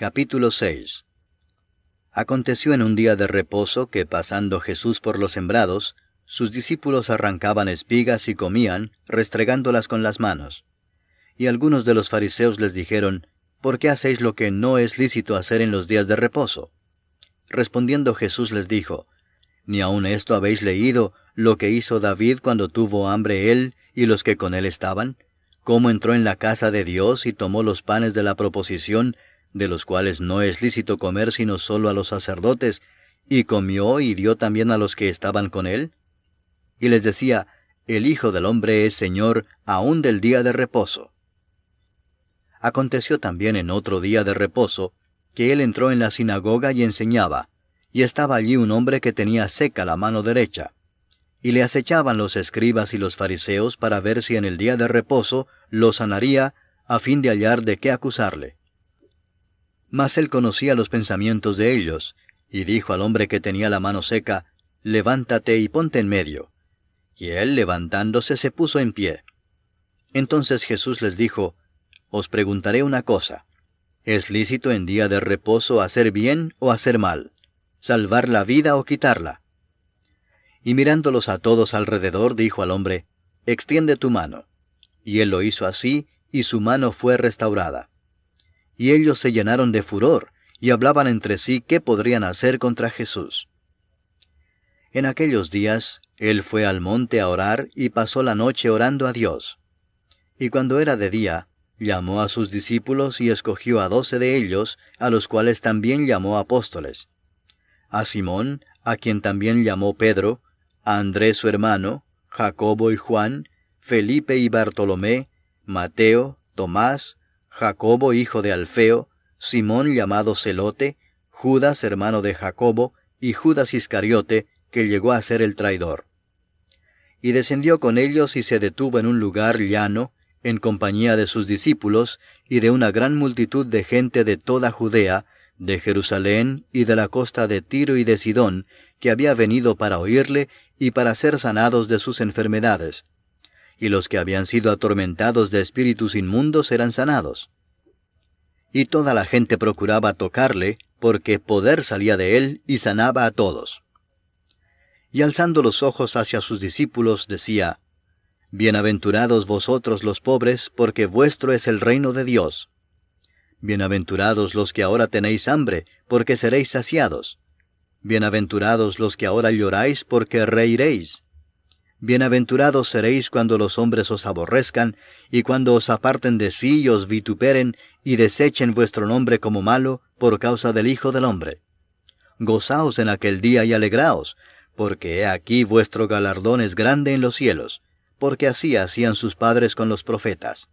Capítulo 6. Aconteció en un día de reposo que, pasando Jesús por los sembrados, sus discípulos arrancaban espigas y comían, restregándolas con las manos. Y algunos de los fariseos les dijeron, ¿por qué hacéis lo que no es lícito hacer en los días de reposo? Respondiendo Jesús les dijo, ¿ni aun esto habéis leído, lo que hizo David cuando tuvo hambre él y los que con él estaban? ¿Cómo entró en la casa de Dios y tomó los panes de la proposición, de los cuales no es lícito comer sino solo a los sacerdotes, y comió y dio también a los que estaban con él? Y les decía, el Hijo del Hombre es Señor aun del día de reposo. Aconteció también en otro día de reposo, que él entró en la sinagoga y enseñaba, y estaba allí un hombre que tenía seca la mano derecha. Y le acechaban los escribas y los fariseos para ver si en el día de reposo lo sanaría, a fin de hallar de qué acusarle. Mas él conocía los pensamientos de ellos, y dijo al hombre que tenía la mano seca, levántate y ponte en medio. Y él, levantándose, se puso en pie. Entonces Jesús les dijo, os preguntaré una cosa, ¿es lícito en día de reposo hacer bien o hacer mal, salvar la vida o quitarla? Y mirándolos a todos alrededor, dijo al hombre, extiende tu mano. Y él lo hizo así, y su mano fue restaurada. Y ellos se llenaron de furor, y hablaban entre sí qué podrían hacer contra Jesús. En aquellos días, él fue al monte a orar, y pasó la noche orando a Dios. Y cuando era de día, llamó a sus discípulos y escogió a 12 de ellos, a los cuales también llamó apóstoles. A Simón, a quien también llamó Pedro, a Andrés su hermano, Jacobo y Juan, Felipe y Bartolomé, Mateo, Tomás, Jacobo hijo de Alfeo, Simón llamado Celote, Judas hermano de Jacobo, y Judas Iscariote, que llegó a ser el traidor. Y descendió con ellos y se detuvo en un lugar llano, en compañía de sus discípulos, y de una gran multitud de gente de toda Judea, de Jerusalén y de la costa de Tiro y de Sidón, que había venido para oírle y para ser sanados de sus enfermedades. Y los que habían sido atormentados de espíritus inmundos eran sanados. Y toda la gente procuraba tocarle, porque poder salía de él y sanaba a todos. Y alzando los ojos hacia sus discípulos, decía, bienaventurados vosotros los pobres, porque vuestro es el reino de Dios. Bienaventurados los que ahora tenéis hambre, porque seréis saciados. Bienaventurados los que ahora lloráis, porque reiréis. Bienaventurados seréis cuando los hombres os aborrezcan, y cuando os aparten de sí y os vituperen, y desechen vuestro nombre como malo, por causa del Hijo del Hombre. Gozaos en aquel día y alegraos, porque he aquí vuestro galardón es grande en los cielos, porque así hacían sus padres con los profetas.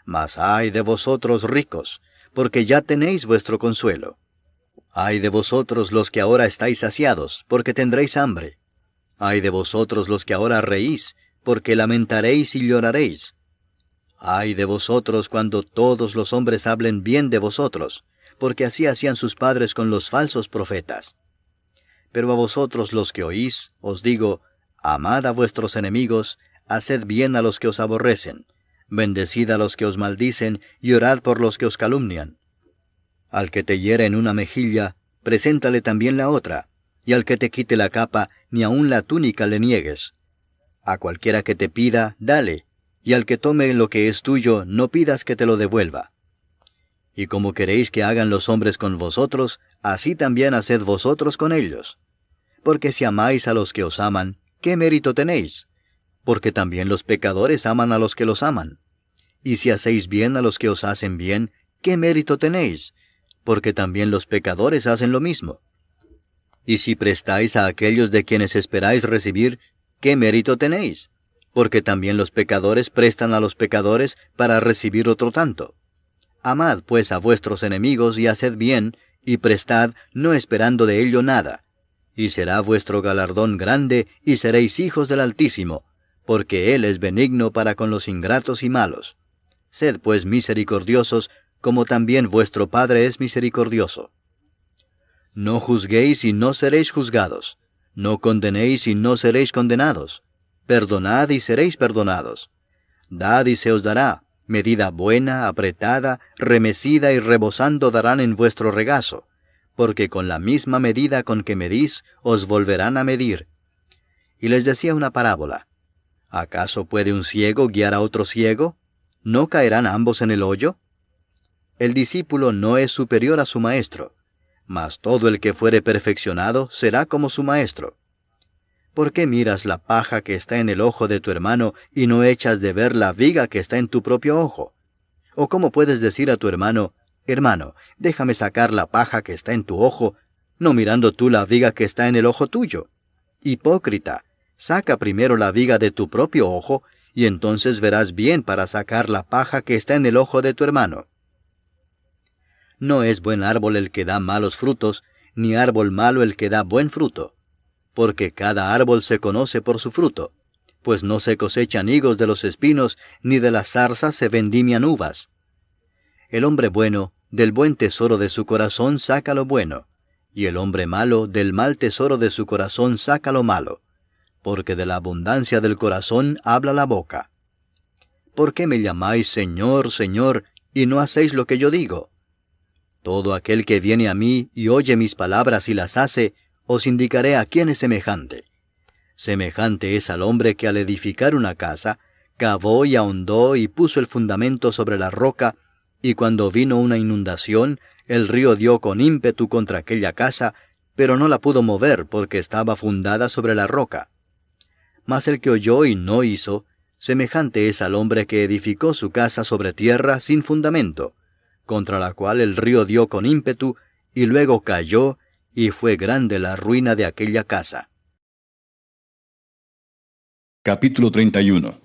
Mas ay de vosotros ricos, porque ya tenéis vuestro consuelo. Ay de vosotros los que ahora estáis saciados, porque tendréis hambre. Ay de vosotros los que ahora reís, porque lamentaréis y lloraréis. Ay de vosotros cuando todos los hombres hablen bien de vosotros, porque así hacían sus padres con los falsos profetas. Pero a vosotros los que oís, os digo, amad a vuestros enemigos, haced bien a los que os aborrecen, bendecid a los que os maldicen, y orad por los que os calumnian. Al que te hiere en una mejilla, preséntale también la otra, y al que te quite la capa, ni aun la túnica le niegues. A cualquiera que te pida, dale, y al que tome lo que es tuyo, no pidas que te lo devuelva. Y como queréis que hagan los hombres con vosotros, así también haced vosotros con ellos. Porque si amáis a los que os aman, ¿qué mérito tenéis? Porque también los pecadores aman a los que los aman. Y si hacéis bien a los que os hacen bien, ¿qué mérito tenéis? Porque también los pecadores hacen lo mismo. Y si prestáis a aquellos de quienes esperáis recibir, ¿qué mérito tenéis? Porque también los pecadores prestan a los pecadores para recibir otro tanto. Amad pues a vuestros enemigos y haced bien, y prestad, no esperando de ello nada. Y será vuestro galardón grande, y seréis hijos del Altísimo, porque Él es benigno para con los ingratos y malos. Sed pues misericordiosos, como también vuestro Padre es misericordioso. No juzguéis y no seréis juzgados. No condenéis y no seréis condenados. Perdonad y seréis perdonados. Dad y se os dará. Medida buena, apretada, remecida y rebosando darán en vuestro regazo, porque con la misma medida con que medís, os volverán a medir. Y les decía una parábola. ¿Acaso puede un ciego guiar a otro ciego? ¿No caerán ambos en el hoyo? El discípulo no es superior a su maestro, mas todo el que fuere perfeccionado será como su maestro. ¿Por qué miras la paja que está en el ojo de tu hermano y no echas de ver la viga que está en tu propio ojo? ¿O cómo puedes decir a tu hermano, hermano, déjame sacar la paja que está en tu ojo, no mirando tú la viga que está en el ojo tuyo? Hipócrita, saca primero la viga de tu propio ojo, y entonces verás bien para sacar la paja que está en el ojo de tu hermano. No es buen árbol el que da malos frutos, ni árbol malo el que da buen fruto. Porque cada árbol se conoce por su fruto, pues no se cosechan higos de los espinos, ni de las zarzas se vendimian uvas. El hombre bueno, del buen tesoro de su corazón saca lo bueno, y el hombre malo, del mal tesoro de su corazón saca lo malo, porque de la abundancia del corazón habla la boca. ¿Por qué me llamáis Señor, Señor, y no hacéis lo que yo digo? Todo aquel que viene a mí y oye mis palabras y las hace, os indicaré a quién es semejante. Semejante es al hombre que al edificar una casa, cavó y ahondó y puso el fundamento sobre la roca, y cuando vino una inundación, el río dio con ímpetu contra aquella casa, pero no la pudo mover porque estaba fundada sobre la roca. Mas el que oyó y no hizo, semejante es al hombre que edificó su casa sobre tierra sin fundamento, contra la cual el río dio con ímpetu, y luego cayó, y fue grande la ruina de aquella casa. Capítulo 31.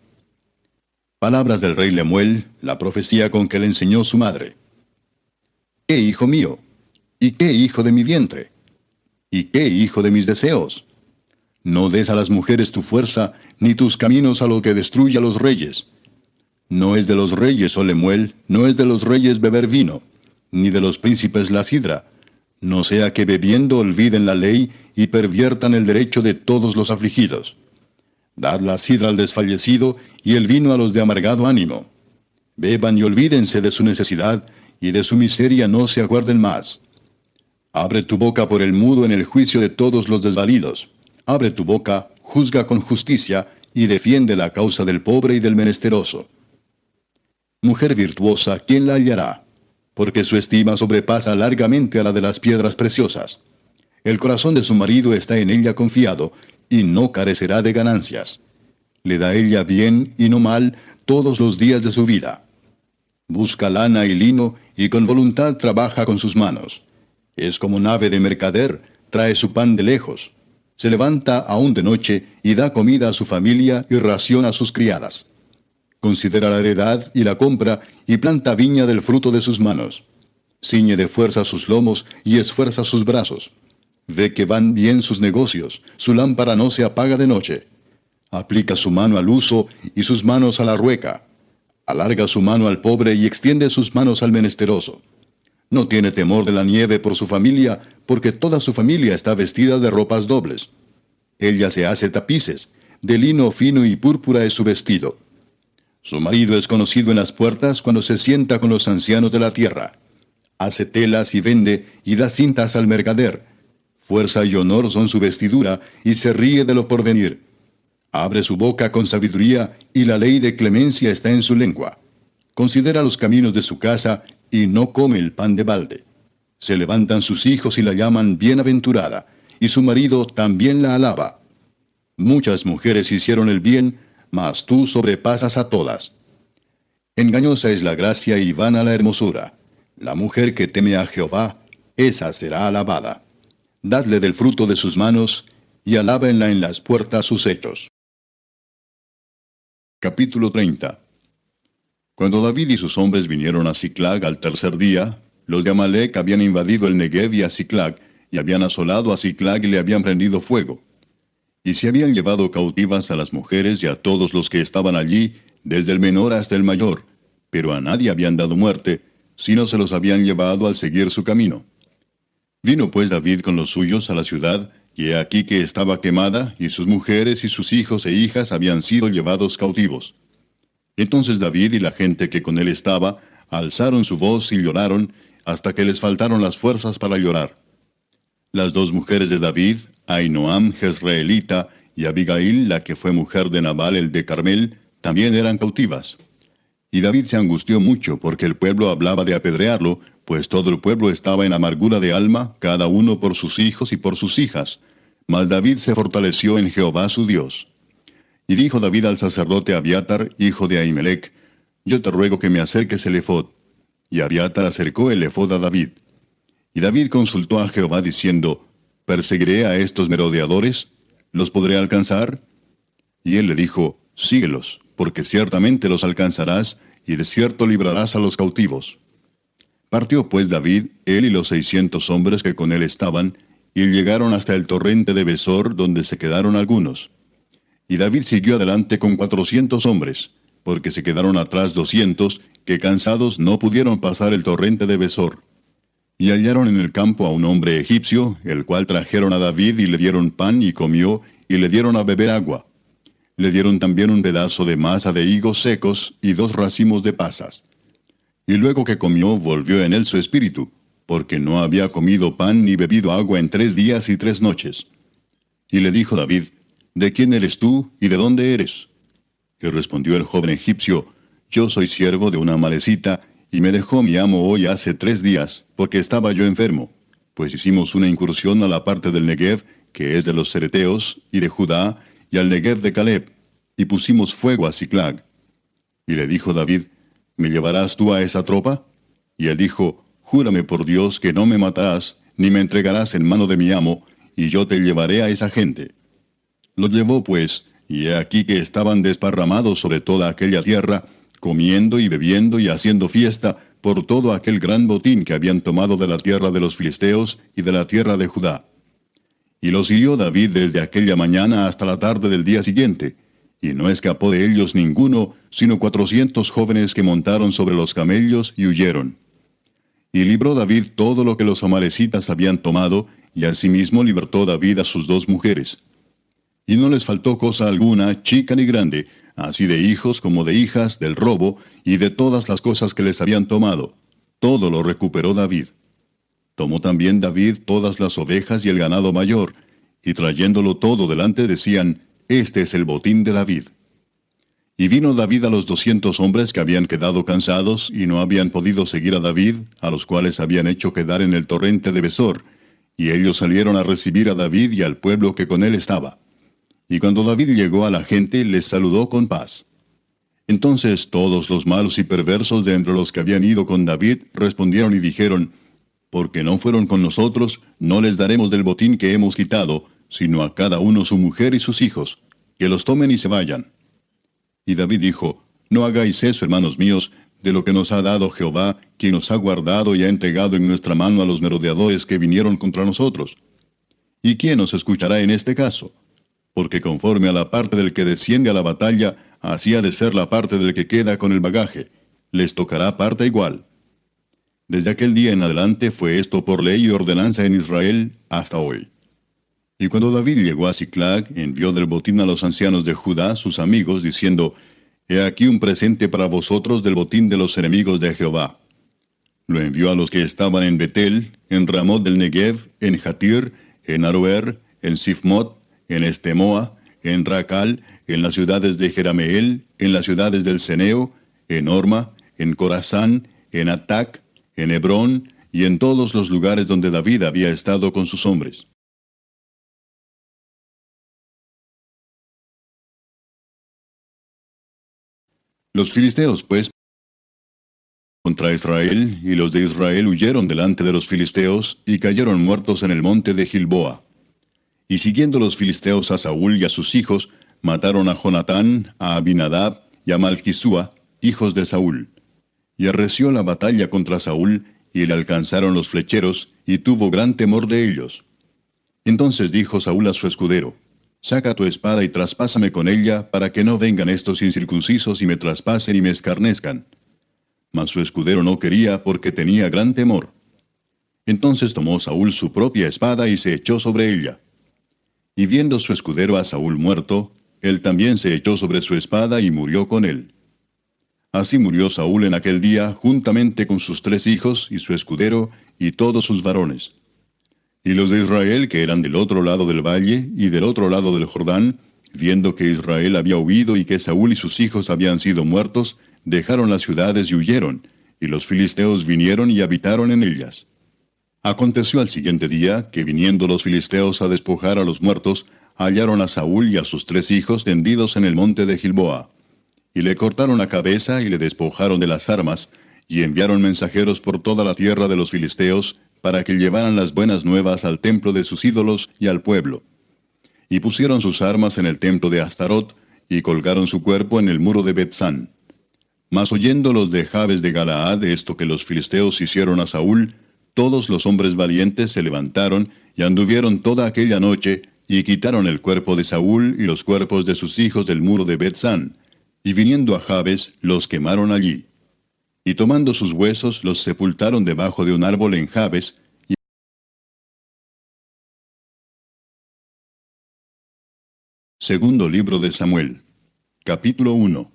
Palabras del rey Lemuel, la profecía con que le enseñó su madre. ¿Qué hijo mío? ¿Y qué hijo de mi vientre? ¿Y qué hijo de mis deseos? No des a las mujeres tu fuerza, ni tus caminos a lo que destruye a los reyes. No es de los reyes, oh Lemuel, no es de los reyes beber vino, ni de los príncipes la sidra, no sea que bebiendo olviden la ley y perviertan el derecho de todos los afligidos. Dad la sidra al desfallecido y el vino a los de amargado ánimo. Beban y olvídense de su necesidad, y de su miseria no se acuerden más. Abre tu boca por el mudo en el juicio de todos los desvalidos. Abre tu boca, juzga con justicia, y defiende la causa del pobre y del menesteroso. Mujer virtuosa, ¿quién la hallará? Porque su estima sobrepasa largamente a la de las piedras preciosas. El corazón de su marido está en ella confiado, y no carecerá de ganancias. Le da ella bien y no mal todos los días de su vida. Busca lana y lino, y con voluntad trabaja con sus manos. Es como nave de mercader, trae su pan de lejos. Se levanta aún de noche, y da comida a su familia y ración a sus criadas. Considera la heredad y la compra, y planta viña del fruto de sus manos. Ciñe de fuerza sus lomos, y esfuerza sus brazos. Ve que van bien sus negocios, su lámpara no se apaga de noche. Aplica su mano al uso, y sus manos a la rueca. Alarga su mano al pobre, y extiende sus manos al menesteroso. No tiene temor de la nieve por su familia, porque toda su familia está vestida de ropas dobles. Ella se hace tapices, de lino fino y púrpura es su vestido. Su marido es conocido en las puertas cuando se sienta con los ancianos de la tierra. Hace telas y vende, y da cintas al mercader. Fuerza y honor son su vestidura, y se ríe de lo porvenir. Abre su boca con sabiduría, y la ley de clemencia está en su lengua. Considera los caminos de su casa, y no come el pan de balde. Se levantan sus hijos y la llaman bienaventurada, y su marido también la alaba. Muchas mujeres hicieron el bien, mas tú sobrepasas a todas. Engañosa es la gracia y vana la hermosura. La mujer que teme a Jehová, esa será alabada. Dadle del fruto de sus manos, y alábenla en las puertas sus hechos. Capítulo 30. Cuando David y sus hombres vinieron a Siclag al tercer día, los de Amalec habían invadido el Negev y a Siclag, y habían asolado a Siclag y le habían prendido fuego. Y se habían llevado cautivas a las mujeres y a todos los que estaban allí, desde el menor hasta el mayor, pero a nadie habían dado muerte, sino se los habían llevado al seguir su camino. Vino pues David con los suyos a la ciudad, y he aquí que estaba quemada, y sus mujeres y sus hijos e hijas habían sido llevados cautivos. Entonces David y la gente que con él estaba alzaron su voz y lloraron hasta que les faltaron las fuerzas para llorar. Las dos mujeres de David, Ahinoam jezreelita y Abigail, la que fue mujer de Nabal el de Carmel, también eran cautivas. Y David se angustió mucho porque el pueblo hablaba de apedrearlo, pues todo el pueblo estaba en amargura de alma, cada uno por sus hijos y por sus hijas. Mas David se fortaleció en Jehová su Dios. Y dijo David al sacerdote Abiatar, hijo de Ahimelech, yo te ruego que me acerques el ephod. Y Abiatar acercó el ephod a David. Y David consultó a Jehová diciendo, ¿perseguiré a estos merodeadores? ¿Los podré alcanzar? Y él le dijo, síguelos, porque ciertamente los alcanzarás, y de cierto librarás a los cautivos. Partió pues David, él y los 600 hombres que con él estaban, y llegaron hasta el torrente de Besor, donde se quedaron algunos. Y David siguió adelante con 400 hombres, porque se quedaron atrás 200, que cansados no pudieron pasar el torrente de Besor. Y hallaron en el campo a un hombre egipcio, el cual trajeron a David y le dieron pan y comió, y le dieron a beber agua. Le dieron también un pedazo de masa de higos secos y 2 racimos de pasas. Y luego que comió, volvió en él su espíritu, porque no había comido pan ni bebido agua en 3 días y 3 noches. Y le dijo David, ¿de quién eres tú y de dónde eres? Y respondió el joven egipcio, yo soy siervo de una amalecita, y me dejó mi amo hoy hace 3 días, porque estaba yo enfermo. Pues hicimos una incursión a la parte del Negev, que es de los cereteos, y de Judá, y al Negev de Caleb, y pusimos fuego a Siclag. Y le dijo David, ¿me llevarás tú a esa tropa? Y él dijo, júrame por Dios que no me matarás, ni me entregarás en mano de mi amo, y yo te llevaré a esa gente. Lo llevó pues, y he aquí que estaban desparramados sobre toda aquella tierra, comiendo y bebiendo y haciendo fiesta por todo aquel gran botín que habían tomado de la tierra de los filisteos y de la tierra de Judá. Y los hirió David desde aquella mañana hasta la tarde del día siguiente, y no escapó de ellos ninguno, sino 400 jóvenes que montaron sobre los camellos y huyeron. Y libró David todo lo que los amalecitas habían tomado, y asimismo libertó David a sus 2 mujeres. Y no les faltó cosa alguna, chica ni grande, así de hijos como de hijas, del robo, y de todas las cosas que les habían tomado. Todo lo recuperó David. Tomó también David todas las ovejas y el ganado mayor, y trayéndolo todo delante decían, este es el botín de David. Y vino David a los 200 hombres que habían quedado cansados y no habían podido seguir a David, a los cuales habían hecho quedar en el torrente de Besor, y ellos salieron a recibir a David y al pueblo que con él estaba. Y cuando David llegó a la gente, les saludó con paz. Entonces todos los malos y perversos de entre los que habían ido con David respondieron y dijeron, porque no fueron con nosotros, no les daremos del botín que hemos quitado, sino a cada uno su mujer y sus hijos, que los tomen y se vayan. Y David dijo, no hagáis eso, hermanos míos, de lo que nos ha dado Jehová, quien nos ha guardado y ha entregado en nuestra mano a los merodeadores que vinieron contra nosotros. ¿Y quién nos escuchará en este caso? Porque conforme a la parte del que desciende a la batalla, así ha de ser la parte del que queda con el bagaje. Les tocará parte igual. Desde aquel día en adelante fue esto por ley y ordenanza en Israel hasta hoy. Y cuando David llegó a Siclag, envió del botín a los ancianos de Judá, sus amigos, diciendo, he aquí un presente para vosotros del botín de los enemigos de Jehová. Lo envió a los que estaban en Betel, en Ramot del Negev, en Jatir, en Aroer, en Sifmot, en Estemoa, en Racal, en las ciudades de Jerameel, en las ciudades del Ceneo, en Orma, en Corazán, en Atac, en Hebrón, y en todos los lugares donde David había estado con sus hombres. Los filisteos, pues, contra Israel, y los de Israel huyeron delante de los filisteos, y cayeron muertos en el monte de Gilboa. Y siguiendo los filisteos a Saúl y a sus hijos, mataron a Jonatán, a Abinadab y a Malquisúa, hijos de Saúl. Y arreció la batalla contra Saúl, y le alcanzaron los flecheros, y tuvo gran temor de ellos. Entonces dijo Saúl a su escudero, saca tu espada y traspásame con ella, para que no vengan estos incircuncisos y me traspasen y me escarnezcan. Mas su escudero no quería, porque tenía gran temor. Entonces tomó Saúl su propia espada y se echó sobre ella. Y viendo su escudero a Saúl muerto, él también se echó sobre su espada y murió con él. Así murió Saúl en aquel día, juntamente con sus 3 hijos y su escudero y todos sus varones. Y los de Israel, que eran del otro lado del valle y del otro lado del Jordán, viendo que Israel había huido y que Saúl y sus hijos habían sido muertos, dejaron las ciudades y huyeron, y los filisteos vinieron y habitaron en ellas. Aconteció al siguiente día, que viniendo los filisteos a despojar a los muertos, hallaron a Saúl y a sus 3 hijos tendidos en el monte de Gilboa. Y le cortaron la cabeza y le despojaron de las armas, y enviaron mensajeros por toda la tierra de los filisteos, para que llevaran las buenas nuevas al templo de sus ídolos y al pueblo. Y pusieron sus armas en el templo de Astarot, y colgaron su cuerpo en el muro de Bethsán. Mas oyendo los de Jabes de Galaad esto que los filisteos hicieron a Saúl, todos los hombres valientes se levantaron y anduvieron toda aquella noche, y quitaron el cuerpo de Saúl y los cuerpos de sus hijos del muro de Bethsán, y viniendo a Jabes, los quemaron allí. Y tomando sus huesos, los sepultaron debajo de un árbol en Jabes. Segundo libro de Samuel, capítulo 1.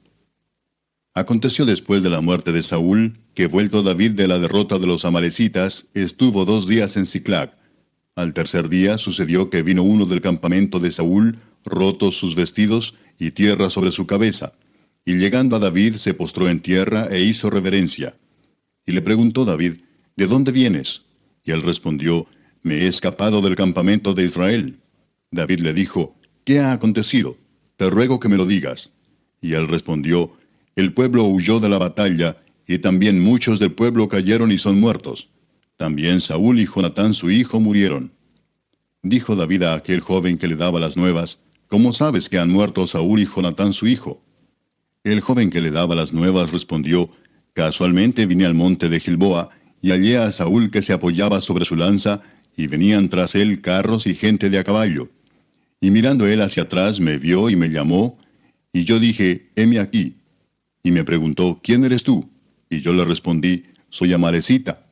Aconteció después de la muerte de Saúl, que vuelto David de la derrota de los amalecitas, estuvo 2 días en Siclag. Al tercer día sucedió que vino uno del campamento de Saúl, rotos sus vestidos, y tierra sobre su cabeza. Y llegando a David se postró en tierra e hizo reverencia. Y le preguntó David, ¿de dónde vienes? Y él respondió, me he escapado del campamento de Israel. David le dijo, ¿qué ha acontecido? Te ruego que me lo digas. Y él respondió, el pueblo huyó de la batalla, y también muchos del pueblo cayeron y son muertos. También Saúl y Jonatán su hijo murieron. Dijo David a aquel joven que le daba las nuevas, ¿cómo sabes que han muerto Saúl y Jonatán su hijo? El joven que le daba las nuevas respondió, casualmente vine al monte de Gilboa, y hallé a Saúl que se apoyaba sobre su lanza, y venían tras él carros y gente de a caballo. Y mirando él hacia atrás me vio y me llamó, y yo dije, heme aquí. Y me preguntó, ¿quién eres tú? Y yo le respondí, soy Amalecita.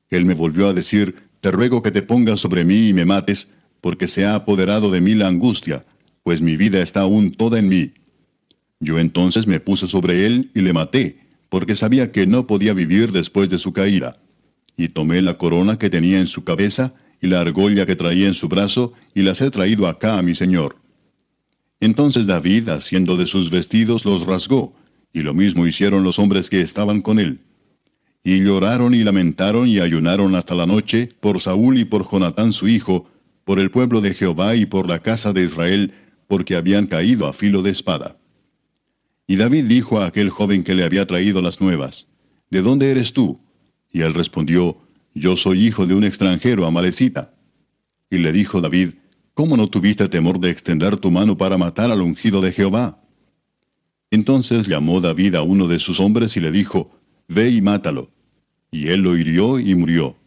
Él me volvió a decir, te ruego que te pongas sobre mí y me mates, porque se ha apoderado de mí la angustia, pues mi vida está aún toda en mí. Yo entonces me puse sobre él y le maté, porque sabía que no podía vivir después de su caída. Y tomé la corona que tenía en su cabeza, y la argolla que traía en su brazo, y las he traído acá a mi señor. Entonces David, haciendo de sus vestidos, los rasgó, y lo mismo hicieron los hombres que estaban con él. Y lloraron y lamentaron y ayunaron hasta la noche, por Saúl y por Jonatán su hijo, por el pueblo de Jehová y por la casa de Israel, porque habían caído a filo de espada. Y David dijo a aquel joven que le había traído las nuevas, ¿de dónde eres tú? Y él respondió, yo soy hijo de un extranjero, Amalecita. Y le dijo David, ¿cómo no tuviste temor de extender tu mano para matar al ungido de Jehová? Entonces llamó David a uno de sus hombres y le dijo, ve y mátalo. Y él lo hirió y murió.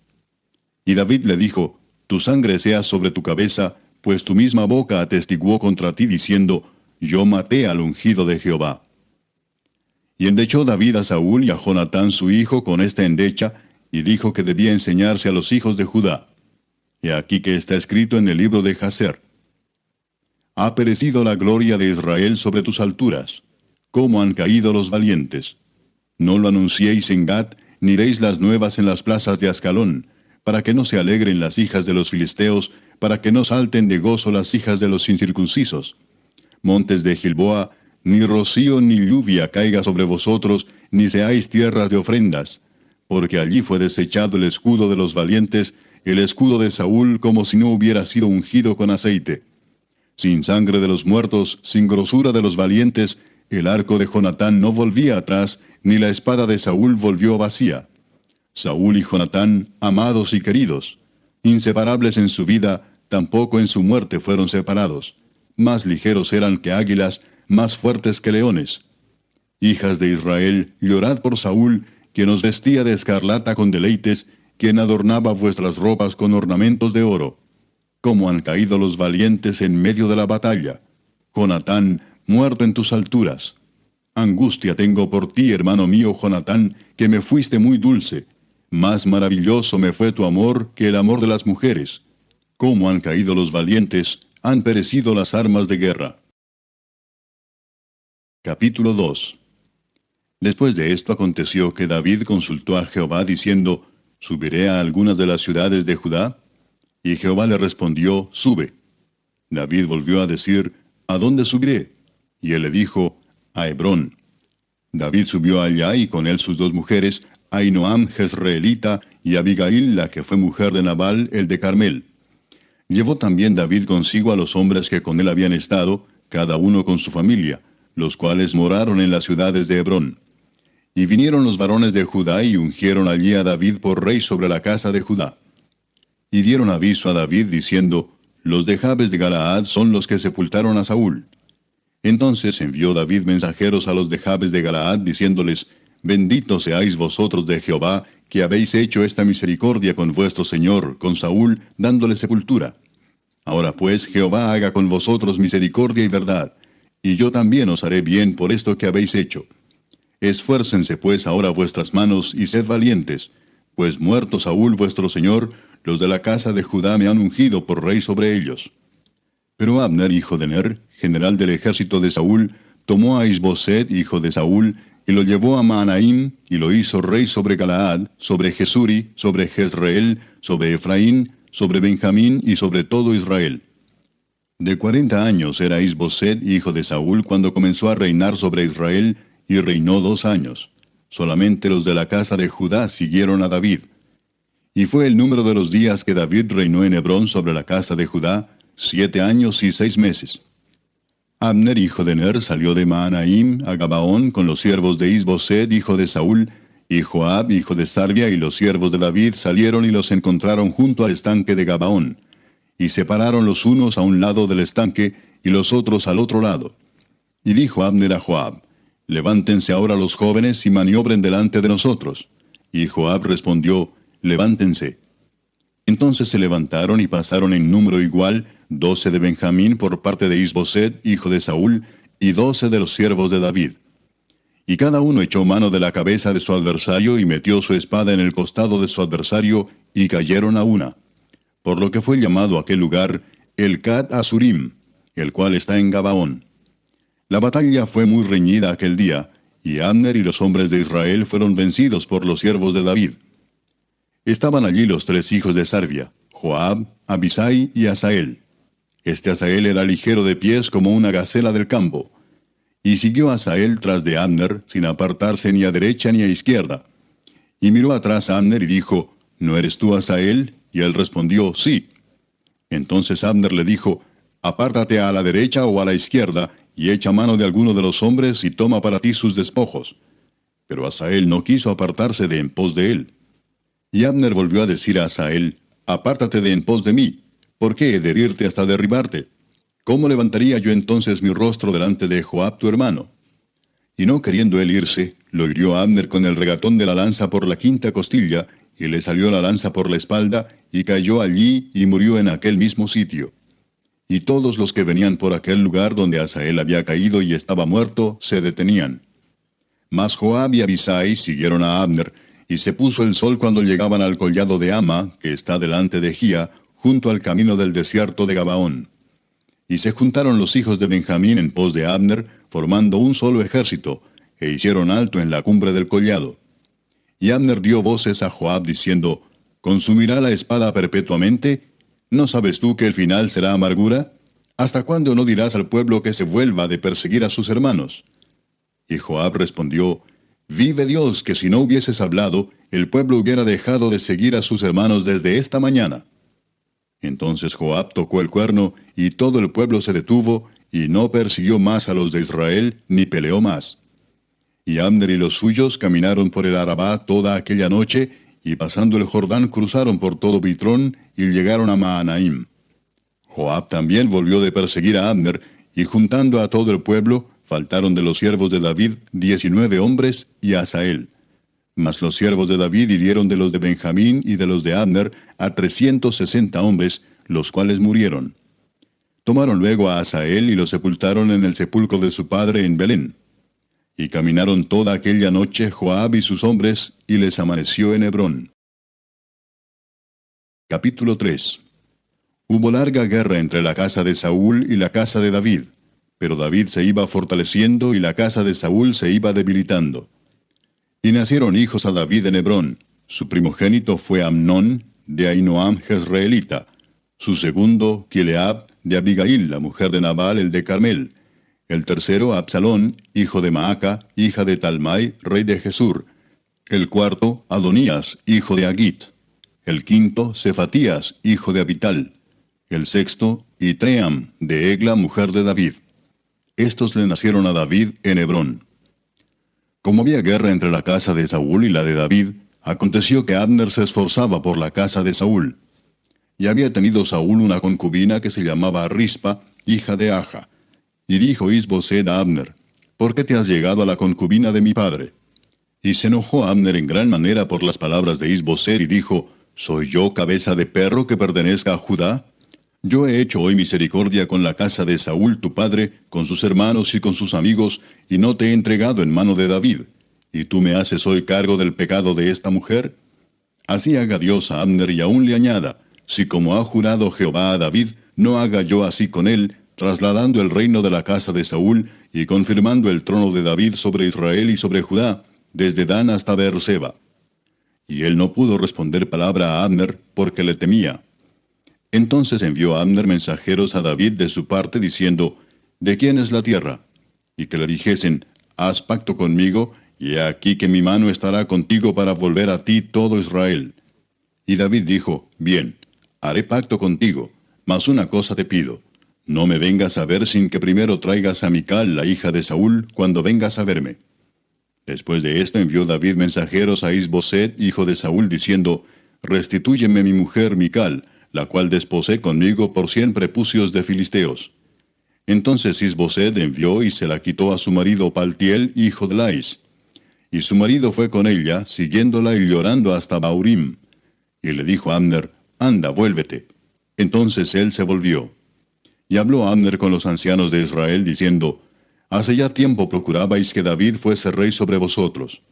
Y David le dijo, tu sangre sea sobre tu cabeza, pues tu misma boca atestiguó contra ti diciendo, yo maté al ungido de Jehová. Y endechó David a Saúl y a Jonatán su hijo con esta endecha, y dijo que debía enseñarse a los hijos de Judá. Y aquí que está escrito en el libro de Jaser. Ha perecido la gloria de Israel sobre tus alturas. ¿Cómo han caído los valientes? No lo anunciéis en Gat, ni deis las nuevas en las plazas de Ascalón, para que no se alegren las hijas de los filisteos, para que no salten de gozo las hijas de los incircuncisos. Montes de Gilboa, ni rocío ni lluvia caiga sobre vosotros, ni seáis tierras de ofrendas, porque allí fue desechado el escudo de los valientes, el escudo de Saúl, como si no hubiera sido ungido con aceite. Sin sangre de los muertos, sin grosura de los valientes, el arco de Jonatán no volvía atrás, ni la espada de Saúl volvió vacía. Saúl y Jonatán, amados y queridos, inseparables en su vida, tampoco en su muerte fueron separados. Más ligeros eran que águilas, más fuertes que leones. Hijas de Israel, llorad por Saúl, quien os vestía de escarlata con deleites, quien adornaba vuestras ropas con ornamentos de oro. Cómo han caído los valientes en medio de la batalla. Jonatán, muerto en tus alturas. Angustia tengo por ti, hermano mío Jonatán, que me fuiste muy dulce. Más maravilloso me fue tu amor que el amor de las mujeres. Cómo han caído los valientes, han perecido las armas de guerra. Capítulo 2. Después de esto aconteció que David consultó a Jehová diciendo, ¿subiré a algunas de las ciudades de Judá? Y Jehová le respondió, sube. David volvió a decir, ¿a dónde subiré? Y él le dijo, a Hebrón. David subió allá y con él sus dos mujeres, Ahinoam jezreelita y Abigail, la que fue mujer de Nabal, el de Carmel. Llevó también David consigo a los hombres que con él habían estado, cada uno con su familia, los cuales moraron en las ciudades de Hebrón. Y vinieron los varones de Judá y ungieron allí a David por rey sobre la casa de Judá. Y dieron aviso a David diciendo, los de Jabes de Galaad son los que sepultaron a Saúl. Entonces envió David mensajeros a los de Jabes de Galaad diciéndoles, benditos seáis vosotros de Jehová, que habéis hecho esta misericordia con vuestro señor, con Saúl, dándole sepultura. Ahora pues Jehová haga con vosotros misericordia y verdad, y yo también os haré bien por esto que habéis hecho. Esfuércense pues ahora vuestras manos y sed valientes, pues muerto Saúl vuestro señor, los de la casa de Judá me han ungido por rey sobre ellos. Pero Abner, hijo de Ner, general del ejército de Saúl, tomó a Isboset, hijo de Saúl, y lo llevó a Mahanaim, y lo hizo rey sobre Galaad, sobre Jesuri, sobre Jezreel, sobre Efraín, sobre Benjamín y sobre todo Israel. De 40 años era Isboset, hijo de Saúl, cuando comenzó a reinar sobre Israel, y reinó 2 años. Solamente los de la casa de Judá siguieron a David. Y fue el número de los días que David reinó en Hebrón sobre la casa de Judá, 7 años y 6 meses. Abner, hijo de Ner, salió de Mahanaim a Gabaón con los siervos de Isboset, hijo de Saúl, y Joab, hijo de Sarvia, y los siervos de David salieron y los encontraron junto al estanque de Gabaón. Y se pararon los unos a un lado del estanque, y los otros al otro lado. Y dijo Abner a Joab, levántense ahora los jóvenes y maniobren delante de nosotros. Y Joab respondió, levántense. Entonces se levantaron y pasaron en número igual, 12 de Benjamín por parte de Isboset, hijo de Saúl, y 12 de los siervos de David. Y cada uno echó mano de la cabeza de su adversario y metió su espada en el costado de su adversario, y cayeron a una. Por lo que fue llamado aquel lugar el Cat Asurim, el cual está en Gabaón. La batalla fue muy reñida aquel día, y Abner y los hombres de Israel fueron vencidos por los siervos de David. Estaban allí los 3 hijos de Sarvia, Joab, Abisai y Asael. Este Asael era ligero de pies como una gacela del campo. Y siguió Asael tras de Abner, sin apartarse ni a derecha ni a izquierda. Y miró atrás a Abner y dijo, ¿no eres tú Asael? Y él respondió, sí. Entonces Abner le dijo, apártate a la derecha o a la izquierda, y echa mano de alguno de los hombres y toma para ti sus despojos. Pero Asael no quiso apartarse de en pos de él. Y Abner volvió a decir a Asael, apártate de en pos de mí, ¿por qué he de herirte hasta derribarte? ¿Cómo levantaría yo entonces mi rostro delante de Joab tu hermano? Y no queriendo él irse, lo hirió a Abner con el regatón de la lanza por la 5ª costilla, y le salió la lanza por la espalda, y cayó allí y murió en aquel mismo sitio. Y todos los que venían por aquel lugar donde Asael había caído y estaba muerto, se detenían. Mas Joab y Abisai siguieron a Abner, y se puso el sol cuando llegaban al collado de Ama, que está delante de Gía, junto al camino del desierto de Gabaón. Y se juntaron los hijos de Benjamín en pos de Abner, formando un solo ejército, e hicieron alto en la cumbre del collado. Y Abner dio voces a Joab diciendo, ¿consumirá la espada perpetuamente? ¿No sabes tú que el final será amargura? ¿Hasta cuándo no dirás al pueblo que se vuelva de perseguir a sus hermanos? Y Joab respondió, vive Dios, que si no hubieses hablado, el pueblo hubiera dejado de seguir a sus hermanos desde esta mañana. Entonces Joab tocó el cuerno, y todo el pueblo se detuvo, y no persiguió más a los de Israel, ni peleó más. Y Abner y los suyos caminaron por el Arabá toda aquella noche, y pasando el Jordán cruzaron por todo Bitrón, y llegaron a Mahanaim. Joab también volvió de perseguir a Abner, y juntando a todo el pueblo, faltaron de los siervos de David 19 hombres y a Asael. Mas los siervos de David hirieron de los de Benjamín y de los de Abner a 360 hombres, los cuales murieron. Tomaron luego a Asael y lo sepultaron en el sepulcro de su padre en Belén. Y caminaron toda aquella noche Joab y sus hombres, y les amaneció en Hebrón. Capítulo 3. Hubo larga guerra entre la casa de Saúl y la casa de David, pero David se iba fortaleciendo y la casa de Saúl se iba debilitando. Y nacieron hijos a David en Hebrón. Su primogénito fue Amnón, de Ahinoam jezreelita. Su segundo, Kileab, de Abigail, la mujer de Nabal, el de Carmel. El tercero, Absalón, hijo de Maaca, hija de Talmai, rey de Jesur. El cuarto, Adonías, hijo de Agit. El quinto, Cefatías, hijo de Abital. El sexto, Itream, de Egla, mujer de David. Estos le nacieron a David en Hebrón. Como había guerra entre la casa de Saúl y la de David, aconteció que Abner se esforzaba por la casa de Saúl. Y había tenido Saúl una concubina que se llamaba Rispa, hija de Aja. Y dijo Is-Boseth a Abner, ¿por qué te has llegado a la concubina de mi padre? Y se enojó Abner en gran manera por las palabras de Is-Boseth y dijo, ¿soy yo cabeza de perro que pertenezca a Judá? Yo he hecho hoy misericordia con la casa de Saúl tu padre, con sus hermanos y con sus amigos, y no te he entregado en mano de David. ¿Y tú me haces hoy cargo del pecado de esta mujer? Así haga Dios a Abner y aún le añada, si como ha jurado Jehová a David, no haga yo así con él, trasladando el reino de la casa de Saúl y confirmando el trono de David sobre Israel y sobre Judá, desde Dan hasta Beerseba. Y él no pudo responder palabra a Abner, porque le temía. Entonces envió Abner mensajeros a David de su parte, diciendo, ¿de quién es la tierra? Y que le dijesen, haz pacto conmigo, y he aquí que mi mano estará contigo para volver a ti todo Israel. Y David dijo, bien, haré pacto contigo, mas una cosa te pido, no me vengas a ver sin que primero traigas a Mical, la hija de Saúl, cuando vengas a verme. Después de esto envió David mensajeros a Is-Boseth, hijo de Saúl, diciendo, restitúyeme mi mujer Mical, la cual desposé conmigo por 100 prepucios de filisteos. Entonces Is-Boseth envió y se la quitó a su marido Paltiel, hijo de Lais. Y su marido fue con ella, siguiéndola y llorando hasta Baurim. Y le dijo a Abner, anda, vuélvete. Entonces él se volvió. Y habló Abner con los ancianos de Israel, diciendo, hace ya tiempo procurabais que David fuese rey sobre vosotros.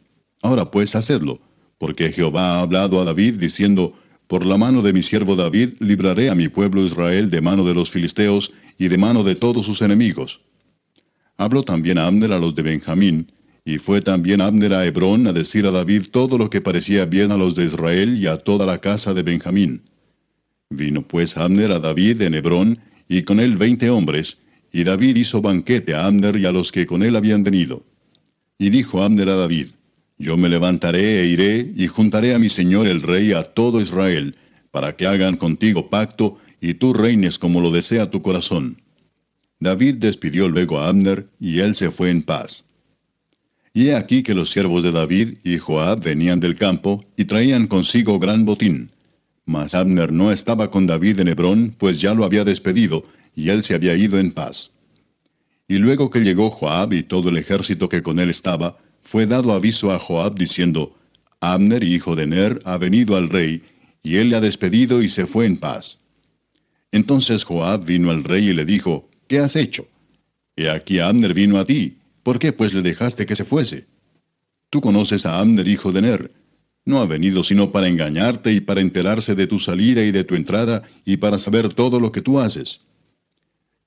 Ahora pues hacedlo, porque Jehová ha hablado a David, diciendo, por la mano de mi siervo David libraré a mi pueblo Israel de mano de los filisteos y de mano de todos sus enemigos. Habló también Abner a los de Benjamín, y fue también Abner a Hebrón a decir a David todo lo que parecía bien a los de Israel y a toda la casa de Benjamín. Vino pues Abner a David en Hebrón, y con él 20 hombres, y David hizo banquete a Abner y a los que con él habían venido. Y dijo Abner a David, yo me levantaré e iré, y juntaré a mi señor el rey a todo Israel, para que hagan contigo pacto, y tú reines como lo desea tu corazón. David despidió luego a Abner, y él se fue en paz. Y he aquí que los siervos de David y Joab venían del campo, y traían consigo gran botín. Mas Abner no estaba con David en Hebrón, pues ya lo había despedido, y él se había ido en paz. Y luego que llegó Joab y todo el ejército que con él estaba, fue dado aviso a Joab diciendo, Abner, hijo de Ner, ha venido al rey, y él le ha despedido y se fue en paz. Entonces Joab vino al rey y le dijo, ¿qué has hecho? He aquí Abner vino a ti, ¿por qué pues le dejaste que se fuese? Tú conoces a Abner, hijo de Ner. No ha venido sino para engañarte y para enterarse de tu salida y de tu entrada, y para saber todo lo que tú haces.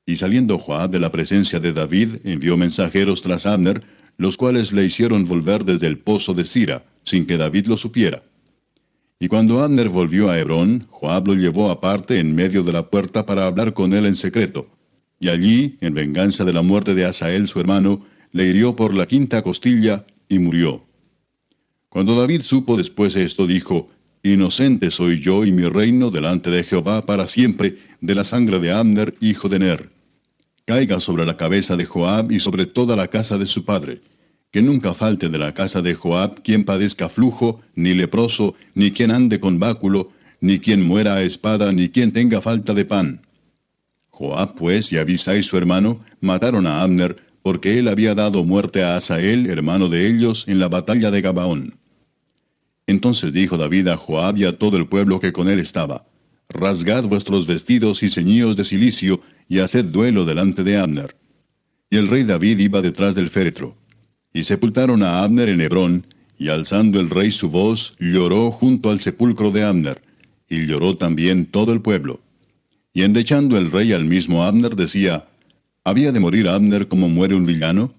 Y saliendo Joab de la presencia de David, envió mensajeros tras Abner, los cuales le hicieron volver desde el pozo de Sira, sin que David lo supiera. Y cuando Abner volvió a Hebrón, Joab lo llevó aparte en medio de la puerta para hablar con él en secreto. Y allí, en venganza de la muerte de Asael su hermano, le hirió por la 5ª costilla y murió. Cuando David supo después esto, dijo, inocente soy yo y mi reino delante de Jehová para siempre de la sangre de Abner, hijo de Ner. Caiga sobre la cabeza de Joab y sobre toda la casa de su padre. Que nunca falte de la casa de Joab quien padezca flujo, ni leproso, ni quien ande con báculo, ni quien muera a espada, ni quien tenga falta de pan. Joab pues y Abisai su hermano mataron a Abner, porque él había dado muerte a Asael, hermano de ellos, en la batalla de Gabaón. Entonces dijo David a Joab y a todo el pueblo que con él estaba, rasgad vuestros vestidos y ceñíos de cilicio, y haced duelo delante de Abner. Y el rey David iba detrás del féretro. Y sepultaron a Abner en Hebrón, y alzando el rey su voz, lloró junto al sepulcro de Abner, y lloró también todo el pueblo. Y endechando el rey al mismo Abner, decía, ¿había de morir Abner como muere un villano?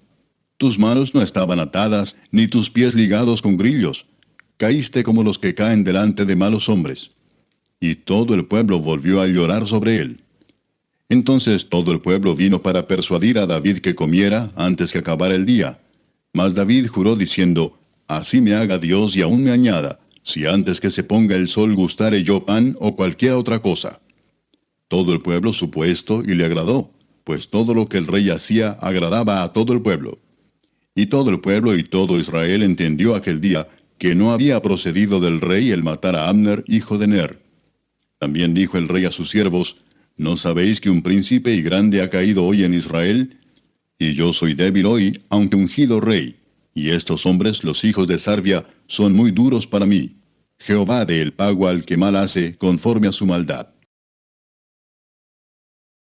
Tus manos no estaban atadas, ni tus pies ligados con grillos. Caíste como los que caen delante de malos hombres. Y todo el pueblo volvió a llorar sobre él. Entonces todo el pueblo vino para persuadir a David que comiera antes que acabara el día. Mas David juró diciendo, Así me haga Dios y aún me añada, si antes que se ponga el sol gustare yo pan o cualquier otra cosa. Todo el pueblo supo esto y le agradó, pues todo lo que el rey hacía agradaba a todo el pueblo. Y todo el pueblo y todo Israel entendió aquel día que no había procedido del rey el matar a Abner, hijo de Ner. También dijo el rey a sus siervos, ¿No sabéis que un príncipe y grande ha caído hoy en Israel? Y yo soy débil hoy, aunque ungido rey, y estos hombres, los hijos de Sarvia, son muy duros para mí. Jehová dé el pago al que mal hace, conforme a su maldad.